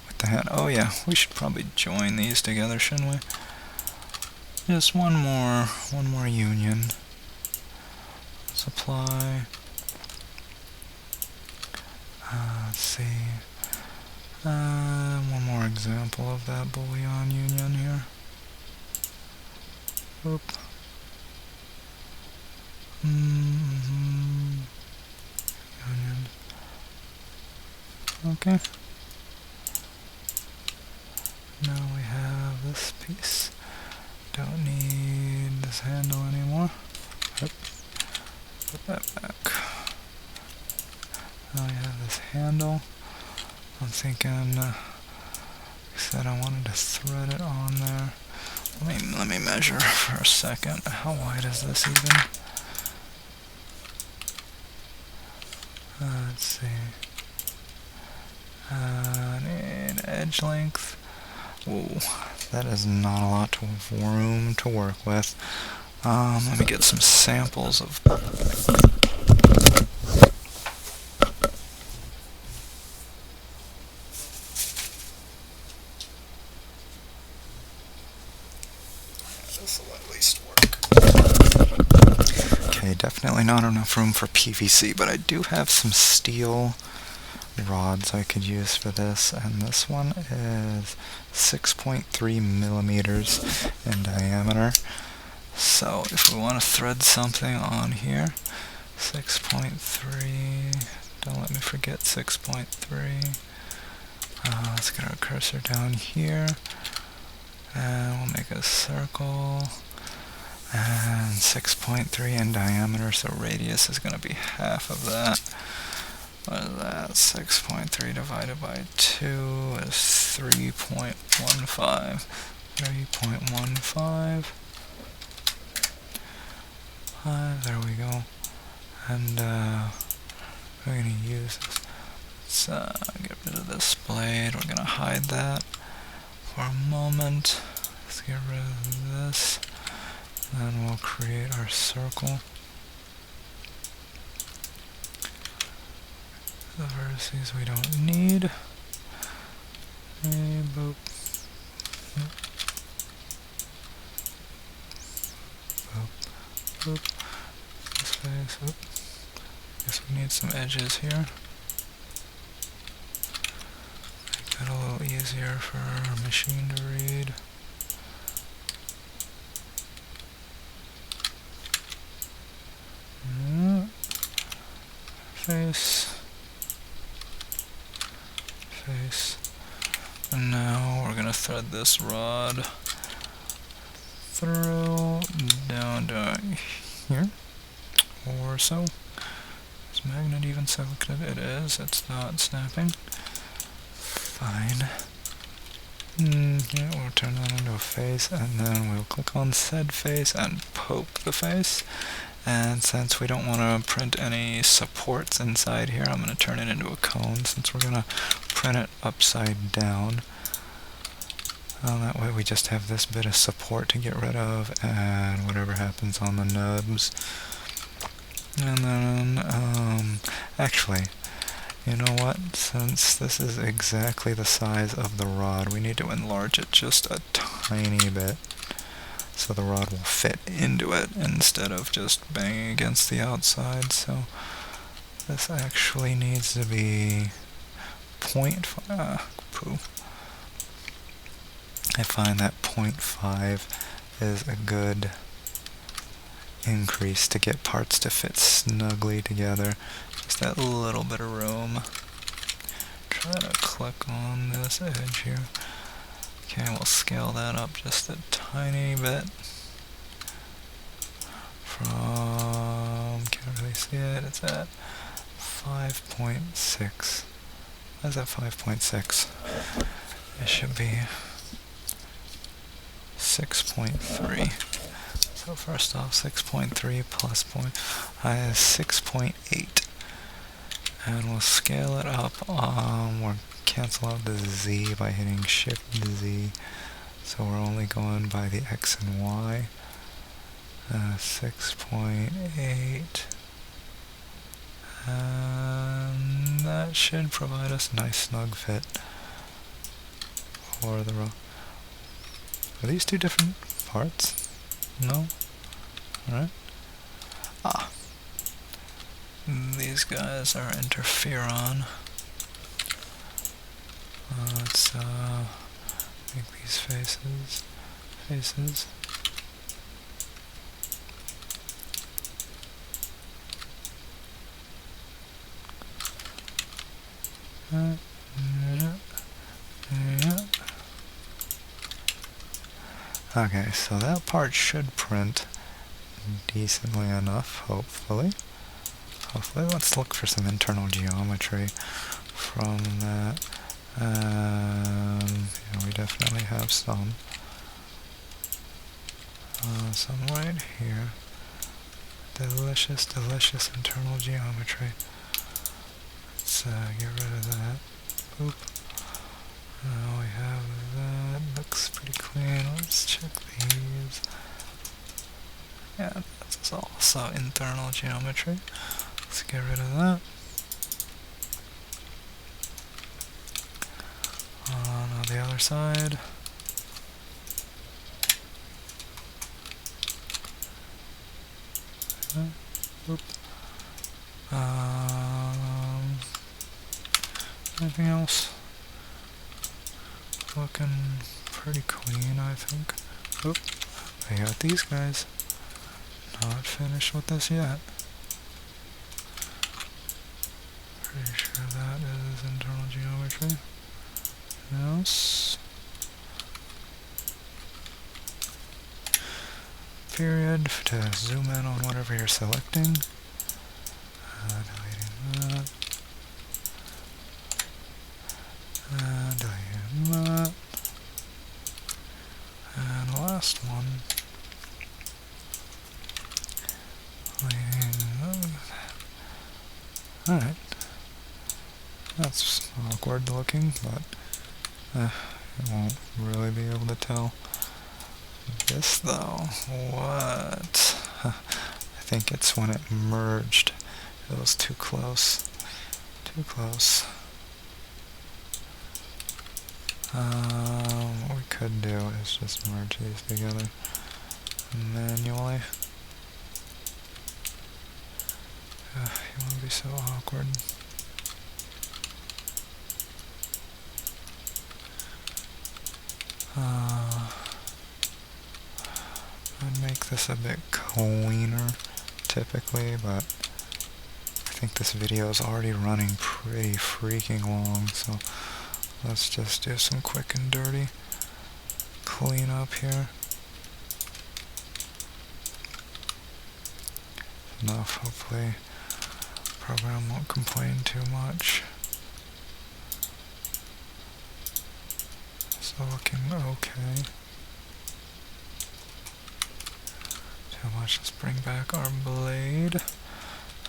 with the hand. Oh yeah, we should probably join these together, shouldn't we? Just one more union. Let's apply. Let's see. One more example of that bullion union here. Oop. Union. Okay. Now we have this piece. Don't need this handle anymore. Yep. Put that back. Now we have this handle. I'm thinking, like I said, I wanted to thread it on there. Let me measure for a second. How wide is this even? Let's see. Need edge length. Ooh, that is not a lot of room to work with. Let me get some samples of. This will at least work. Okay, definitely not enough room for PVC, but I do have some steel rods I could use for this, and this one is 6.3 millimeters in diameter. So if we want to thread something on here, 6.3, don't let me forget 6.3. Let's get our cursor down here, and we'll make a circle, and 6.3 in diameter, so radius is going to be half of that. What is that? 6.3 divided by 2 is 3.15. 3.15. There we go. And we're going to use this. Let's get rid of this blade. We're going to hide that for a moment. Let's get rid of this. Then we'll create our circle. The vertices we don't need. And boop. Boop. Boop. This face. Oop. Guess we need some edges here. Make that a little easier for our machine to read. Face. Face. And now we're gonna thread this rod through down to here, or so. Is magnet even selected? It is. It's not snapping. Fine. Yeah, we'll turn that into a face, and then we'll click on said face and poke the face. And since we don't want to print any supports inside here, I'm going to turn it into a cone, since we're going to print it upside down. That way we just have this bit of support to get rid of, and whatever happens on the nubs. And then, actually, you know what? Since this is exactly the size of the rod, we need to enlarge it just a tiny bit, so the rod will fit into it instead of just banging against the outside. So this actually needs to be 0.5. Poo. I find that 0.5 is a good increase to get parts to fit snugly together. Just that little bit of room. Try to click on this edge here. Okay, we'll scale that up just a tiny bit. Can't really see it, it's at 5.6. Why is that 5.6? It should be 6.3. So first off, 6.3 plus is 6.8. And we'll scale it up. We'll cancel out the Z by hitting Shift Z. So we're only going by the X and Y. 6.8. And that should provide us a nice snug fit for the row. Are these two different parts? No? Alright. These guys are interferon. Let's make these faces. Okay, so that part should print decently enough, hopefully. Let's look for some internal geometry from that. Yeah, we definitely have some. Some right here. Delicious internal geometry. Let's get rid of that. Boop. Now we have that. Looks pretty clean. Let's check these. Yeah, that's also internal geometry. Let's get rid of that. Now the other side. Boop. Anything else? Looking pretty clean, I think. Oop, I got these guys. Not finished with this yet. Pretty sure that is internal geometry. Else. Period to zoom in on whatever you're selecting. Deleting that. Deleting that. And the last one. Alright. That's awkward looking, but you won't really be able to tell. This though, what? I think it's when it merged. It was too close. Too close. What we could do is just merge these together manually. You won't be so awkward. I'd make this a bit cleaner, typically, but I think this video is already running pretty freaking long, so let's just do some quick and dirty cleanup here. Enough, hopefully the program won't complain too much. So looking okay. Too much, let's bring back our blade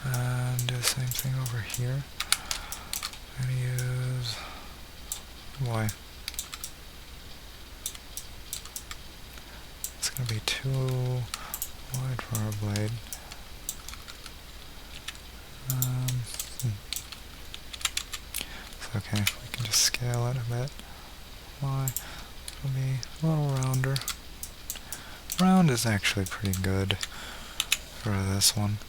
and do the same thing over here. I'm gonna use, why? It's gonna be too wide for our blade. It's okay, we can just scale it a bit. Why? It'll be a little rounder. Round is actually pretty good for this one.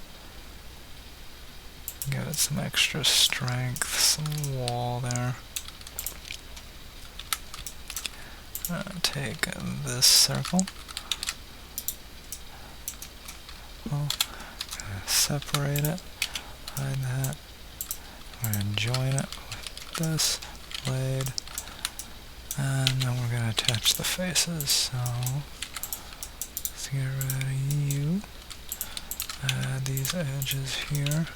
Give it some extra strength, some wall there. Take this circle. Separate it. Hide that. We're going to join it with this blade. And then we're going to attach the faces. So let's get rid of you. Add these edges here.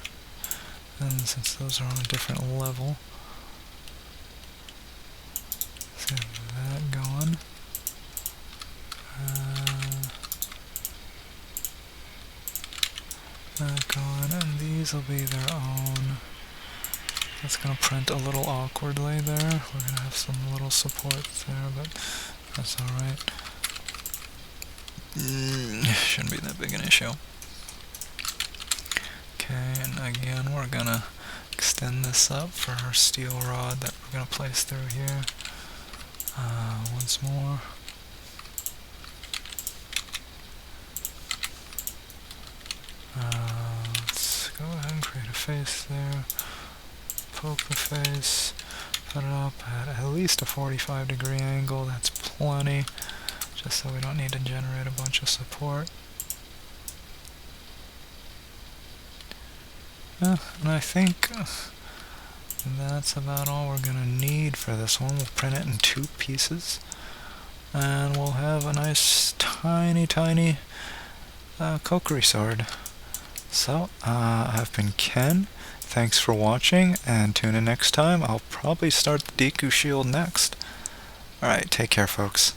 And since those are on a different level, let's get that going. That going, and these will be their own. That's going to print a little awkwardly there. We're going to have some little support there, but that's alright. Shouldn't be that big an issue. Okay, and again, we're going to extend this up for our steel rod that we're going to place through here. Once more. Let's go ahead and create a face there. Poke the face, put it up at least a 45-degree angle. That's plenty, just so we don't need to generate a bunch of support. And I think that's about all we're going to need for this one. We'll print it in 2 pieces, and we'll have a nice tiny Kokiri sword. So, I've been Ken. Thanks for watching, and tune in next time. I'll probably start the Deku shield next. Alright, take care, folks.